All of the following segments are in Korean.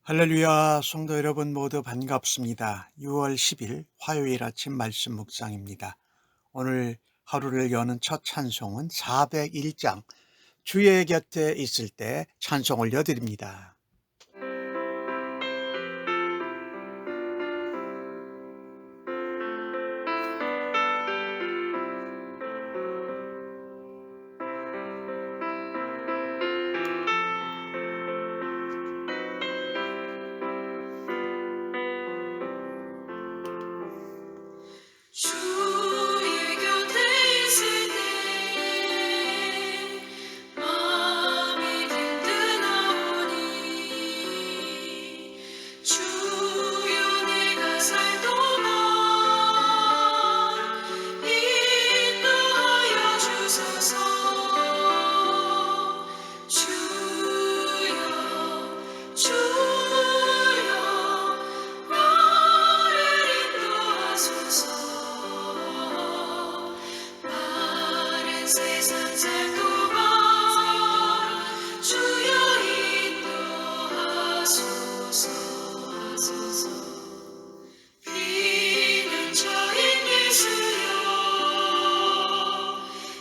할렐루야, 성도 여러분 모두 반갑습니다. 6월 10일 화요일 아침 말씀 묵상입니다. 오늘 하루를 여는 첫 찬송은 401장 주의 곁에 있을 때 찬송 올려드립니다. 주의 곁에 있을 때 마음이 든든하오니 주여 내가 살 동안 인도하여 주소서. 주여 나를 인도하소서. 세상 살 동안 주여 인도하소서. 비난처인 예수여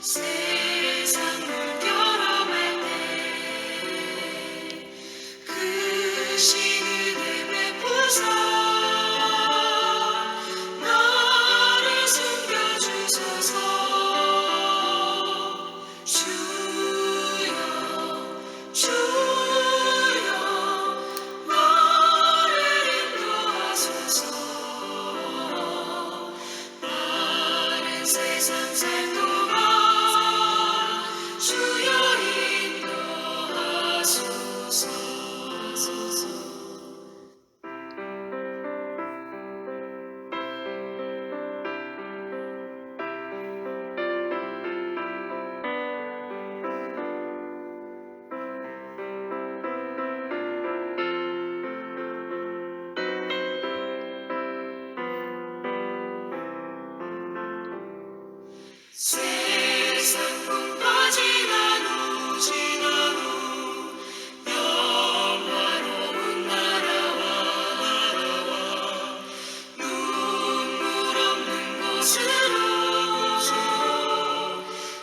세상 물결험할 때 크신 은혜 베푸사 나를 숨겨주소서. 주여 나를 인도하소서. 바른 세상 살 동안 주여 인도하소서. 세상 풍파 지난 후 영화로운 나라와 눈물 없는 곳으로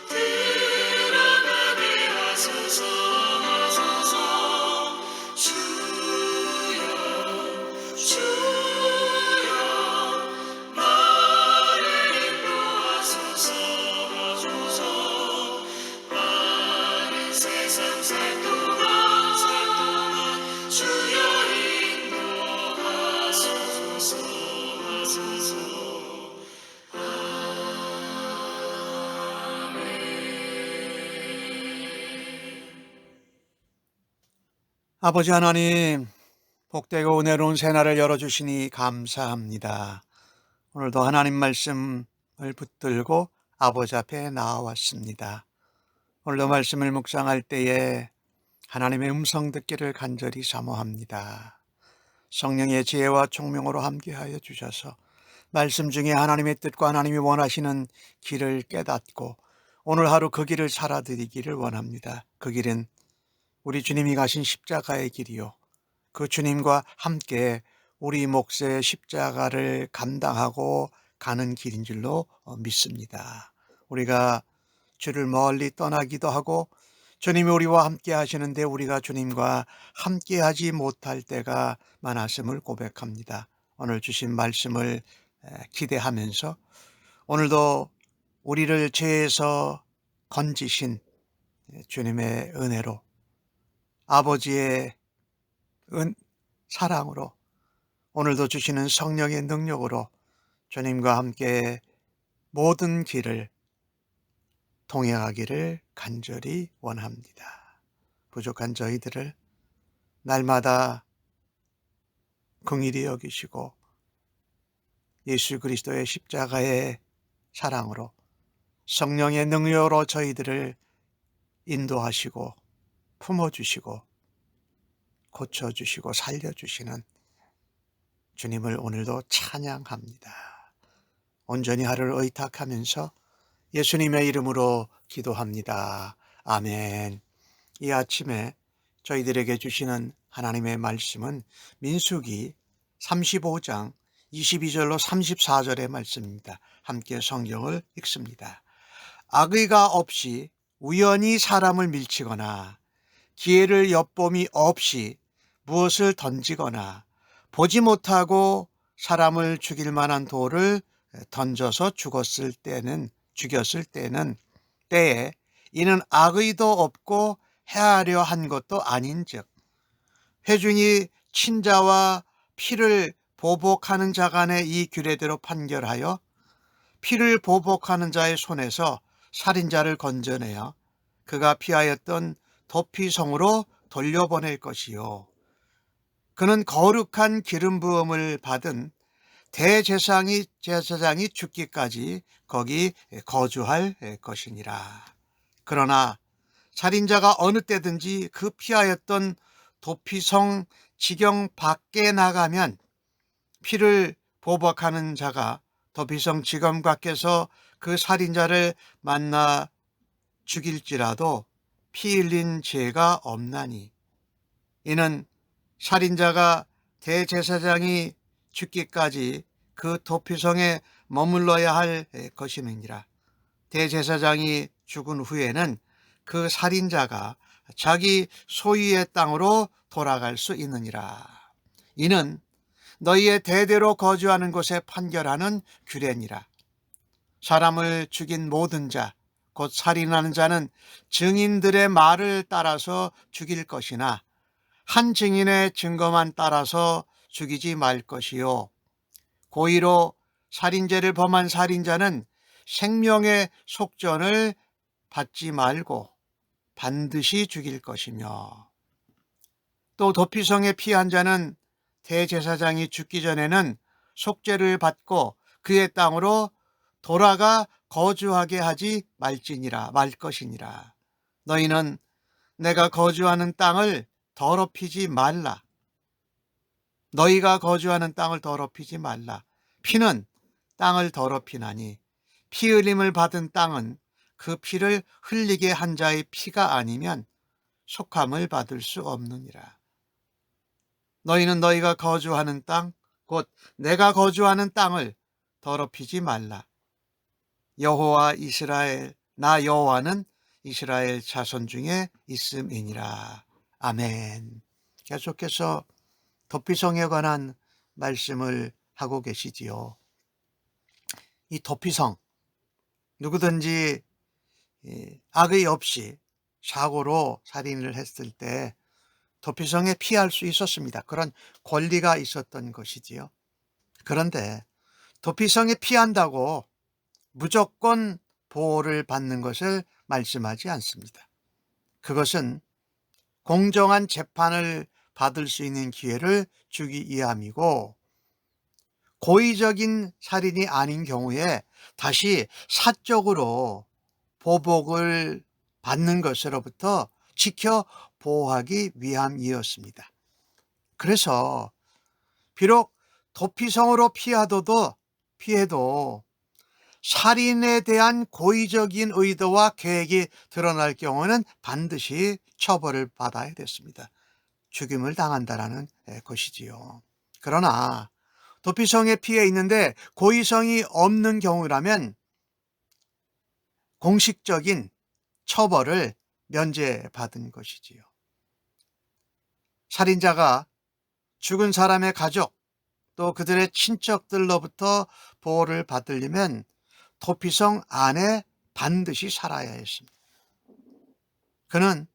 들어가게 하소서. 주여 나를 인도하소서. 바른 세상 살 동안 주여 인도하소서. 아버지 하나님, 복되고 은혜로운 새날을 열어주시니 감사합니다. 오늘도 하나님 말씀을 붙들고 아버지 앞에 나와왔습니다. 오늘도 말씀을 묵상할 때에 하나님의 음성 듣기를 간절히 사모합니다. 성령의 지혜와 총명으로 함께하여 주셔서 말씀 중에 하나님의 뜻과 하나님이 원하시는 길을 깨닫고 오늘 하루 그 길을 살아드리기를 원합니다. 그 길은 우리 주님이 가신 십자가의 길이요, 그 주님과 함께 우리 몫의 십자가를 감당하고 가는 길인 줄로 믿습니다. 우리가 주를 멀리 떠나기도 하고 주님이 우리와 함께 하시는데 우리가 주님과 함께 하지 못할 때가 많았음을 고백합니다. 오늘 주신 말씀을 기대하면서 오늘도 우리를 죄에서 건지신 주님의 은혜로, 아버지의 사랑으로, 오늘도 주시는 성령의 능력으로 주님과 함께 모든 길을 동행하기를 간절히 원합니다. 부족한 저희들을 날마다 긍휼히 여기시고 예수 그리스도의 십자가의 사랑으로 성령의 능력으로 저희들을 인도하시고 품어주시고 고쳐주시고 살려주시는 주님을 오늘도 찬양합니다. 온전히 하루를 의탁하면서 예수님의 이름으로 기도합니다. 아멘. 이 아침에 저희들에게 주시는 하나님의 말씀은 민수기 35장 22절로 34절의 말씀입니다. 함께 성경을 읽습니다. 악의가 없이 우연히 사람을 밀치거나 기회를 엿봄이 없이 무엇을 던지거나 보지 못하고 사람을 죽일 만한 돌을 던져서 죽였을 때에 이는 악의도 없고 해하려 한 것도 아닌즉 회중이 친자와 피를 보복하는 자 간의 이 규례대로 판결하여 피를 보복하는 자의 손에서 살인자를 건져내어 그가 피하였던 도피성으로 돌려보낼 것이요 그는 거룩한 기름 부음을 받은 대제사장이 죽기까지 거기 거주할 것이니라. 그러나 살인자가 어느 때든지 그 피하였던 도피성 지경 밖에 나가면 피를 보복하는 자가 도피성 지경 밖에서 그 살인자를 만나 죽일지라도 피 흘린 죄가 없나니 이는 살인자가 대제사장이 죽기까지 그 도피성에 머물러야 할 것임이니라. 대제사장이 죽은 후에는 그 살인자가 자기 소유의 땅으로 돌아갈 수 있느니라. 이는 너희의 대대로 거주하는 곳에 판결하는 규례니라. 사람을 죽인 모든 자, 곧 살인하는 자는 증인들의 말을 따라서 죽일 것이나 한 증인의 증거만 따라서 죽이지 말 것이요 고의로 살인죄를 범한 살인자는 생명의 속전을 받지 말고 반드시 죽일 것이며 또 도피성에 피한 자는 대제사장이 죽기 전에는 속죄를 받고 그의 땅으로 돌아가 거주하게 하지 말 것이니라. 너희는 내가 거주하는 땅을 더럽히지 말라. 너희가 거주하는 땅을 더럽히지 말라. 피는 땅을 더럽히나니 피 흘림을 받은 땅은 그 피를 흘리게 한 자의 피가 아니면 속함을 받을 수 없느니라. 너희는 너희가 거주하는 땅, 곧 내가 거주하는 땅을 더럽히지 말라. 나 여호와는 이스라엘 자손 중에 있음이니라. 아멘. 계속해서 도피성에 관한 말씀을 하고 계시지요. 이 도피성, 누구든지 악의 없이 사고로 살인을 했을 때 도피성에 피할 수 있었습니다. 그런 권리가 있었던 것이지요. 그런데 도피성에 피한다고 무조건 보호를 받는 것을 말씀하지 않습니다. 그것은 공정한 재판을 받을 수 있는 기회를 주기 위함이고 고의적인 살인이 아닌 경우에 다시 사적으로 보복을 받는 것으로부터 지켜 보호하기 위함이었습니다. 그래서 비록 도피성으로 피해도 살인에 대한 고의적인 의도와 계획이 드러날 경우는 반드시 처벌을 받아야 됐습니다. 죽임을 당한다라는 것이지요. 그러나 도피성에 피해 있는데 고의성이 없는 경우라면 공식적인 처벌을 면제받은 것이지요. 살인자가 죽은 사람의 가족 또 그들의 친척들로부터 보호를 받으려면 도피성 안에 반드시 살아야 했습니다. 그는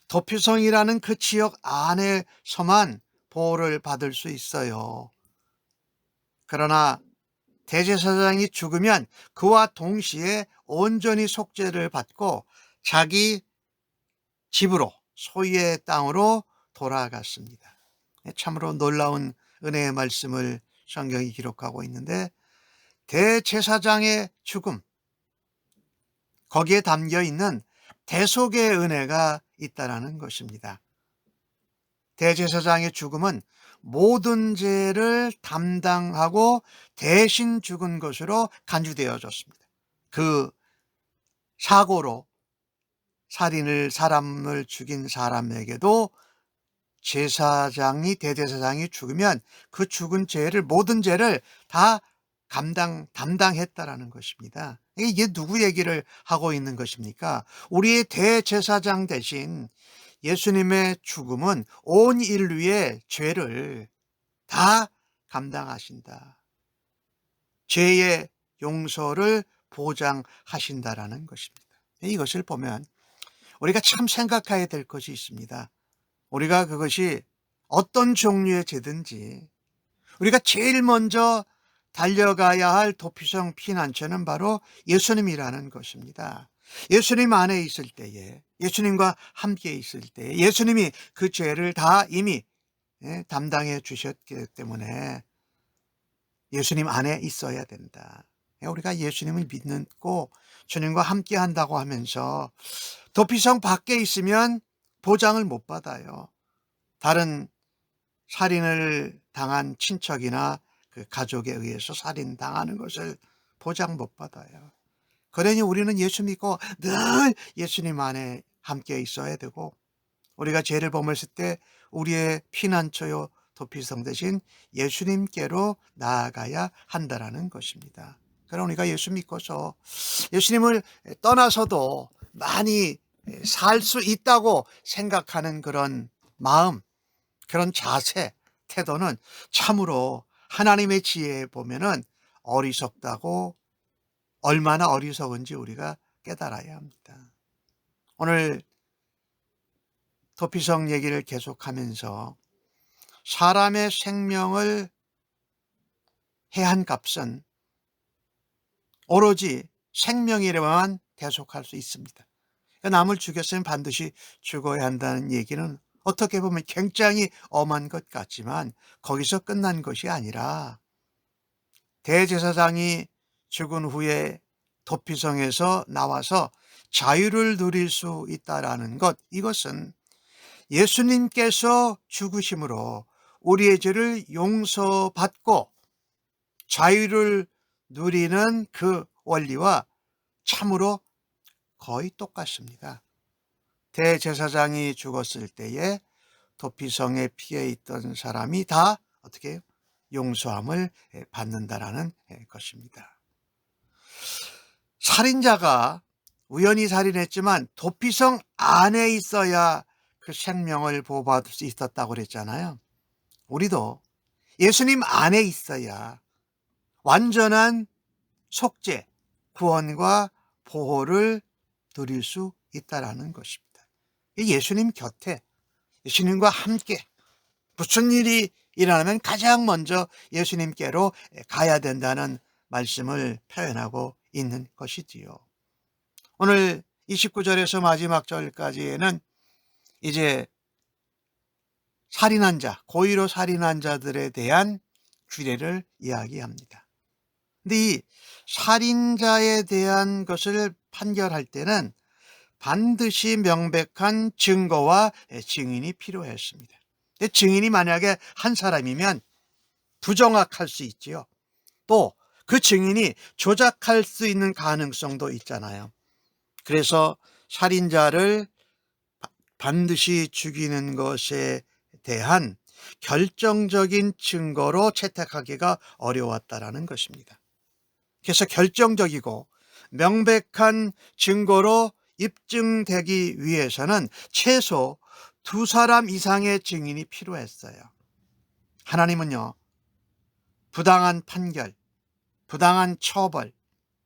도피성이라는 그 지역 안에서만 보호를 받을 수 있어요. 그러나 대제사장이 죽으면 그와 동시에 온전히 속죄를 받고 자기 집으로 소유의 땅으로 돌아갔습니다. 참으로 놀라운 은혜의 말씀을 성경이 기록하고 있는데 대제사장의 죽음, 거기에 담겨 있는 대속의 은혜가 있다라는 것입니다. 대제사장의 죽음은 모든 죄를 담당하고 대신 죽은 것으로 간주되어졌습니다. 그 사고로 사람을 죽인 사람에게도 대제사장이 죽으면 그 죽은 죄를, 모든 죄를 다 담당했다라는 것입니다. 이게 누구 얘기를 하고 있는 것입니까? 우리의 대제사장 대신 예수님의 죽음은 온 인류의 죄를 다 감당하신다. 죄의 용서를 보장하신다라는 것입니다. 이것을 보면 우리가 참 생각해야 될 것이 있습니다. 우리가 그것이 어떤 종류의 죄든지 우리가 제일 먼저 달려가야 할 도피성 피난처는 바로 예수님이라는 것입니다. 예수님 안에 있을 때에, 예수님과 함께 있을 때에 예수님이 그 죄를 다 이미 담당해 주셨기 때문에 예수님 안에 있어야 된다. 우리가 예수님을 믿고 주님과 함께 한다고 하면서 도피성 밖에 있으면 보장을 못 받아요. 다른 살인을 당한 친척이나 그 가족에 의해서 살인당하는 것을 보장 못 받아요. 그러니 우리는 예수 믿고 늘 예수님 안에 함께 있어야 되고, 우리가 죄를 범했을 때 우리의 피난처요 도피성 대신 예수님께로 나아가야 한다라는 것입니다. 그럼 우리가 예수 믿고서 예수님을 떠나서도 많이 살 수 있다고 생각하는 그런 마음, 그런 자세, 태도는 참으로 하나님의 지혜에 보면은 어리석다고, 얼마나 어리석은지 우리가 깨달아야 합니다. 오늘 도피성 얘기를 계속하면서 사람의 생명을 해한 값은 오로지 생명이라만 대속할 수 있습니다. 남을 죽였으면 반드시 죽어야 한다는 얘기는 어떻게 보면 굉장히 엄한 것 같지만 거기서 끝난 것이 아니라 대제사장이 죽은 후에 도피성에서 나와서 자유를 누릴 수 있다라는 것, 이것은 예수님께서 죽으심으로 우리의 죄를 용서받고 자유를 누리는 그 원리와 참으로 거의 똑같습니다. 대제사장이 죽었을 때에 도피성에 피해 있던 사람이 다 어떻게 해요? 용서함을 받는다라는 것입니다. 살인자가 우연히 살인했지만 도피성 안에 있어야 그 생명을 보호받을 수 있었다고 그랬잖아요. 우리도 예수님 안에 있어야 완전한 속죄, 구원과 보호를 누릴 수 있다라는 것입니다. 예수님 곁에, 예수님과 함께 무슨 일이 일어나면 가장 먼저 예수님께로 가야 된다는 말씀을 표현하고 있는 것이지요. 오늘 29절에서 마지막 절까지에는 이제 살인한 자, 고의로 살인한 자들에 대한 규례를 이야기합니다. 근데 이 살인자에 대한 것을 판결할 때는 반드시 명백한 증거와 증인이 필요했습니다. 증인이 만약에 한 사람이면 부정확할 수 있지요. 또 그 증인이 조작할 수 있는 가능성도 있잖아요. 그래서 살인자를 반드시 죽이는 것에 대한 결정적인 증거로 채택하기가 어려웠다라는 것입니다. 그래서 결정적이고 명백한 증거로 입증되기 위해서는 최소 2사람 이상의 증인이 필요했어요. 하나님은요, 부당한 판결, 부당한 처벌,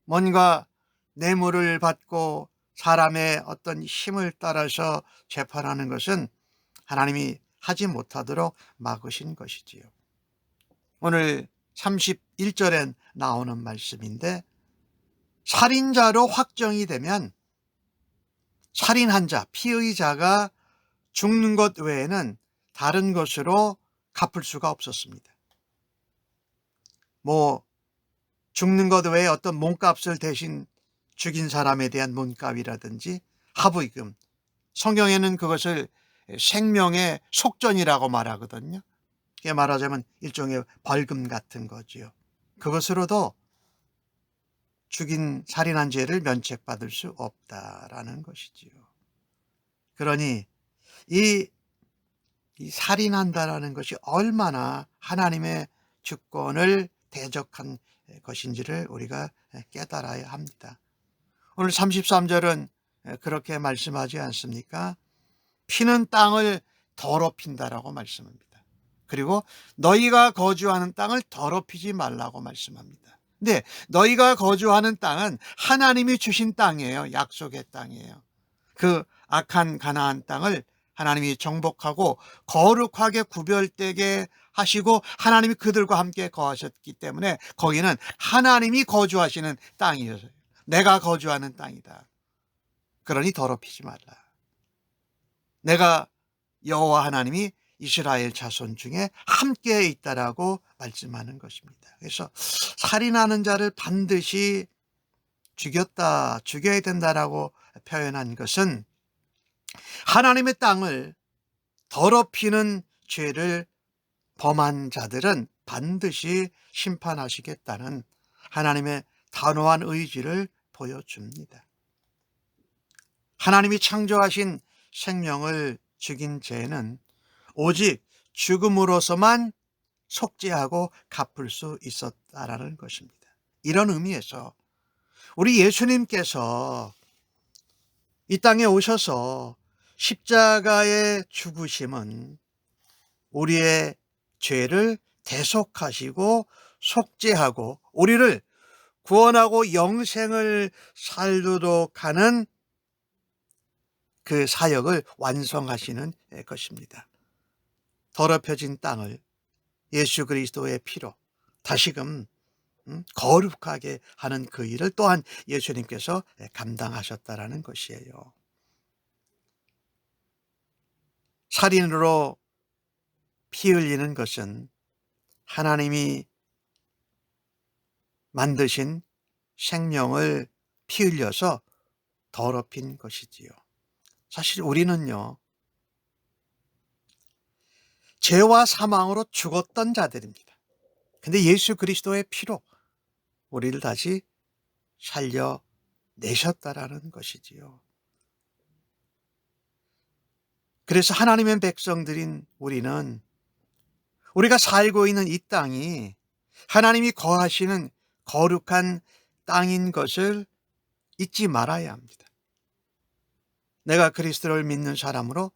뭔가 뇌물을 받고 사람의 어떤 힘을 따라서 재판하는 것은 하나님이 하지 못하도록 막으신 것이지요. 오늘 31절에 나오는 말씀인데, 살인자로 확정이 되면 살인한 자, 피의자가 죽는 것 외에는 다른 것으로 갚을 수가 없었습니다. 죽는 것 외에 어떤 몸값을 대신 죽인 사람에 대한 몸값이라든지 합의금, 성경에는 그것을 생명의 속전이라고 말하거든요. 그게 말하자면 일종의 벌금 같은 거지요. 그것으로도 죽인 살인한 죄를 면책받을 수 없다라는 것이지요. 그러니 이 이 살인한다라는 것이 얼마나 하나님의 주권을 대적한 것인지를 우리가 깨달아야 합니다. 오늘 33절은 그렇게 말씀하지 않습니까? 피는 땅을 더럽힌다라고 말씀합니다. 그리고 너희가 거주하는 땅을 더럽히지 말라고 말씀합니다. 근데 너희가 거주하는 땅은 하나님이 주신 땅이에요. 약속의 땅이에요. 그 악한 가나안 땅을 하나님이 정복하고 거룩하게 구별되게 하시고 하나님이 그들과 함께 거하셨기 때문에 거기는 하나님이 거주하시는 땅이었어요. 내가 거주하는 땅이다. 그러니 더럽히지 말라. 내가 여호와 하나님이 이스라엘 자손 중에 함께 있다라고 말씀하는 것입니다. 그래서 살인하는 자를 반드시 죽여야 된다라고 표현한 것은 하나님의 땅을 더럽히는 죄를 범한 자들은 반드시 심판하시겠다는 하나님의 단호한 의지를 보여줍니다. 하나님이 창조하신 생명을 죽인 죄는 오직 죽음으로서만 속죄하고 갚을 수 있었다라는 것입니다. 이런 의미에서 우리 예수님께서 이 땅에 오셔서 십자가의 죽으심은 우리의 죄를 대속하시고 속죄하고 우리를 구원하고 영생을 살도록 하는 그 사역을 완성하시는 것입니다. 더럽혀진 땅을 예수 그리스도의 피로 다시금 거룩하게 하는 그 일을 또한 예수님께서 감당하셨다라는 것이에요. 살인으로 피 흘리는 것은 하나님이 만드신 생명을 피 흘려서 더럽힌 것이지요. 사실 우리는요, 죄와 사망으로 죽었던 자들입니다. 근데 예수 그리스도의 피로 우리를 다시 살려내셨다라는 것이지요. 그래서 하나님의 백성들인 우리는 우리가 살고 있는 이 땅이 하나님이 거하시는 거룩한 땅인 것을 잊지 말아야 합니다. 내가 그리스도를 믿는 사람으로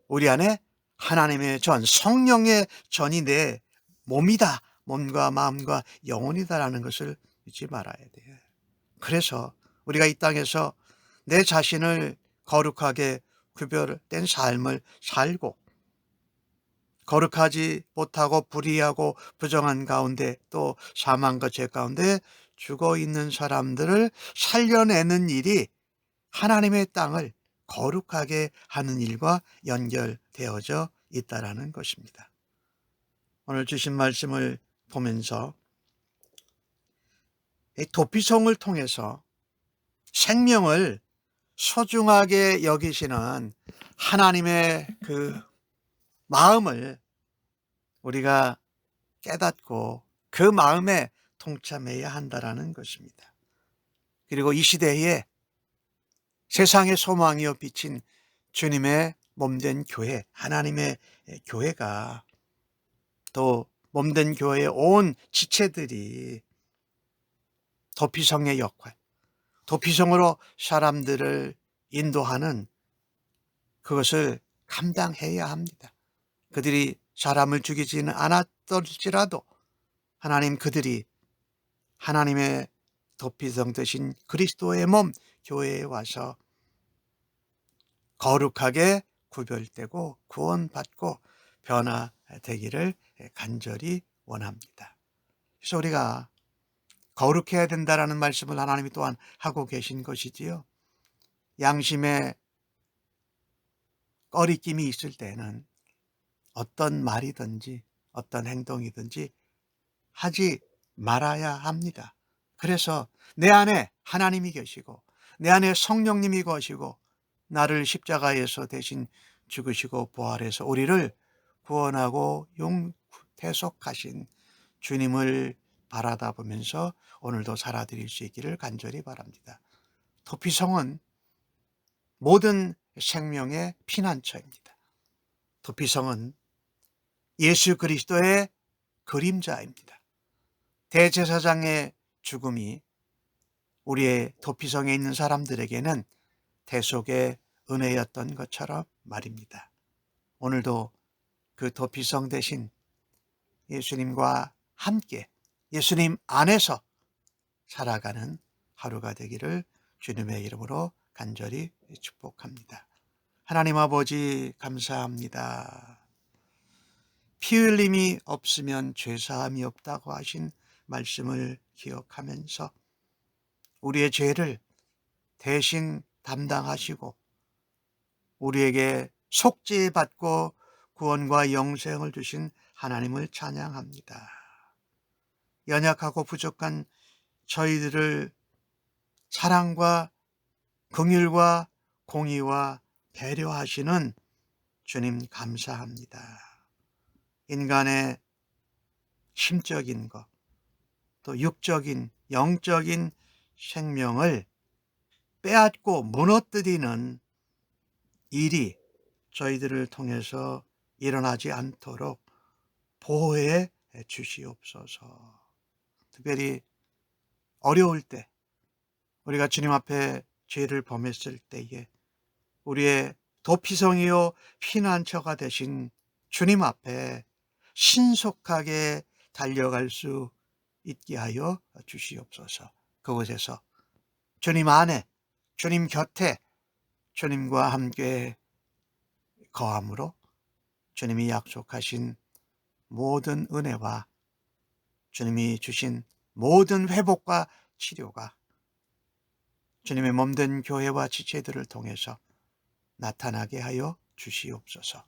우리 안에 하나님의 전, 성령의 전이 내 몸이다. 몸과 마음과 영혼이다라는 것을 잊지 말아야 돼요. 그래서 우리가 이 땅에서 내 자신을 거룩하게 구별된 삶을 살고 거룩하지 못하고 불의하고 부정한 가운데 또 사망과 죄 가운데 죽어 있는 사람들을 살려내는 일이 하나님의 땅을 거룩하게 하는 일과 연결되어져 있다라는 것입니다. 오늘 주신 말씀을 보면서 이 도피성을 통해서 생명을 소중하게 여기시는 하나님의 그 마음을 우리가 깨닫고 그 마음에 동참해야 한다라는 것입니다. 그리고 이 시대에 세상의 소망이요 비친 주님의 몸된 교회, 하나님의 교회가 또 몸된 교회의 온 지체들이 도피성의 역할, 도피성으로 사람들을 인도하는 그것을 감당해야 합니다. 그들이 사람을 죽이지는 않았을지라도 하나님 그들이 하나님의 도피성 되신 그리스도의 몸 교회에 와서 거룩하게 구별되고 구원받고 변화되기를 간절히 원합니다. 그래서 우리가 거룩해야 된다라는 말씀을 하나님이 또한 하고 계신 것이지요. 양심에 꺼리낌이 있을 때는 어떤 말이든지 어떤 행동이든지 하지 말아야 합니다. 그래서 내 안에 하나님이 계시고 내 안에 성령님이 거시고 나를 십자가에서 대신 죽으시고 부활해서 우리를 구원하고 대속하신 주님을 바라다 보면서 오늘도 살아드릴 수 있기를 간절히 바랍니다. 도피성은 모든 생명의 피난처입니다. 도피성은 예수 그리스도의 그림자입니다. 대제사장의 죽음이 우리의 도피성에 있는 사람들에게는 대속의 은혜였던 것처럼 말입니다. 오늘도 그 도피성 대신 예수님과 함께 예수님 안에서 살아가는 하루가 되기를 주님의 이름으로 간절히 축복합니다. 하나님 아버지 감사합니다. 피 흘림이 없으면 죄사함이 없다고 하신 말씀을 기억하면서 우리의 죄를 대신 담당하시고 우리에게 속죄받고 구원과 영생을 주신 하나님을 찬양합니다. 연약하고 부족한 저희들을 사랑과 긍휼과 공의와 배려하시는 주님 감사합니다. 인간의 심적인 것, 또 육적인, 영적인 생명을 빼앗고 무너뜨리는 일이 저희들을 통해서 일어나지 않도록 보호해 주시옵소서. 특별히 어려울 때, 우리가 주님 앞에 죄를 범했을 때에 우리의 도피성이요 피난처가 되신 주님 앞에 신속하게 달려갈 수 있게 하여 주시옵소서. 그곳에서 주님 안에, 주님 곁에 주님과 함께 거함으로 주님이 약속하신 모든 은혜와 주님이 주신 모든 회복과 치료가 주님의 몸된 교회와 지체들을 통해서 나타나게 하여 주시옵소서.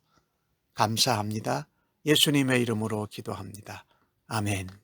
감사합니다. 예수님의 이름으로 기도합니다. 아멘.